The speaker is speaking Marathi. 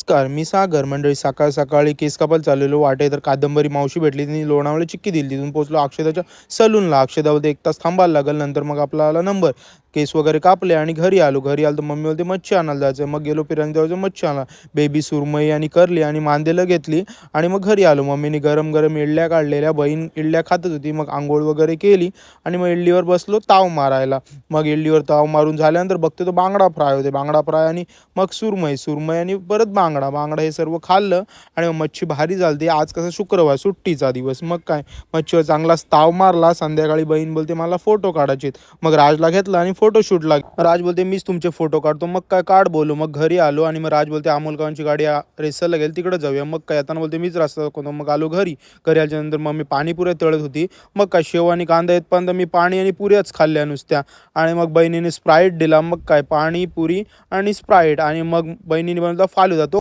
नमस्कार, मी सागर. मंडळी सकाळ सकाळी केस कापायला चाललेलो. वाटे तर कादंबरी मावशी भेटली. तिने लोणावळ्याला चिक्की दिली. तिथून पोहोचलो अक्षदाच्या सलूनला. अक्षदामध्ये 1 तास थांबायला लागेल. नंतर मग आपला आला नंबर. केस वगैरे कापले आणि घरी आलो. घरी आलो तर मम्मी बोलते मच्छी आणायला जायचं. मग गेलो पिरांनी देवाचं मच्छी आणला. बेबी सुरमई आणि करली आणि मांदेलं घेतली आणि मग घरी आलो. मम्मीने गरम गरम इडल्या काढलेल्या. बहीण इडल्या खातच होती. मग अंघोळ वगैरे केली आणि मग इडलीवर बसलो ताव मारायला. मग इडलीवर ताव मारून झाल्यानंतर बघते तो बांगडा फ्राय होते. बांगडा फ्राय आणि मग सुरमई आणि परत बांगडा हे सर्व खाल्लं आणि मग मच्छी भारी झालती. आज कसं शुक्रवार सुट्टीचा दिवस. मग काय मच्छीवर चांगलाच ताव मारला. संध्याकाळी बहीण बोलते मला फोटो काढायचे. मग राजला घेतला आणि फोटोशूटला. राज बोलते मीच तुमचे फोटो काढतो. मग काय काढ बोलू. मग घरी आलो आणि मग राज बोलते अमोलकांची गाडी रेसरला गेली तिकडे जाऊया. मग काय येताना बोलते मीच रस्ता दाखवतो. मग आलो घरी. घरी आल्यानंतर मग मी पाणीपुऱ्या तळत होती. मग काय शेव आणि कांदा येतपर्यंत मी पाणी आणि पुऱ्याच खाल्ल्या नुसत्या. आणि मग बहिणीने स्प्राईट दिला. मग काय पाणीपुरी आणि स्प्राईट आणि मग बहिणीने बनवला फालुदा. तो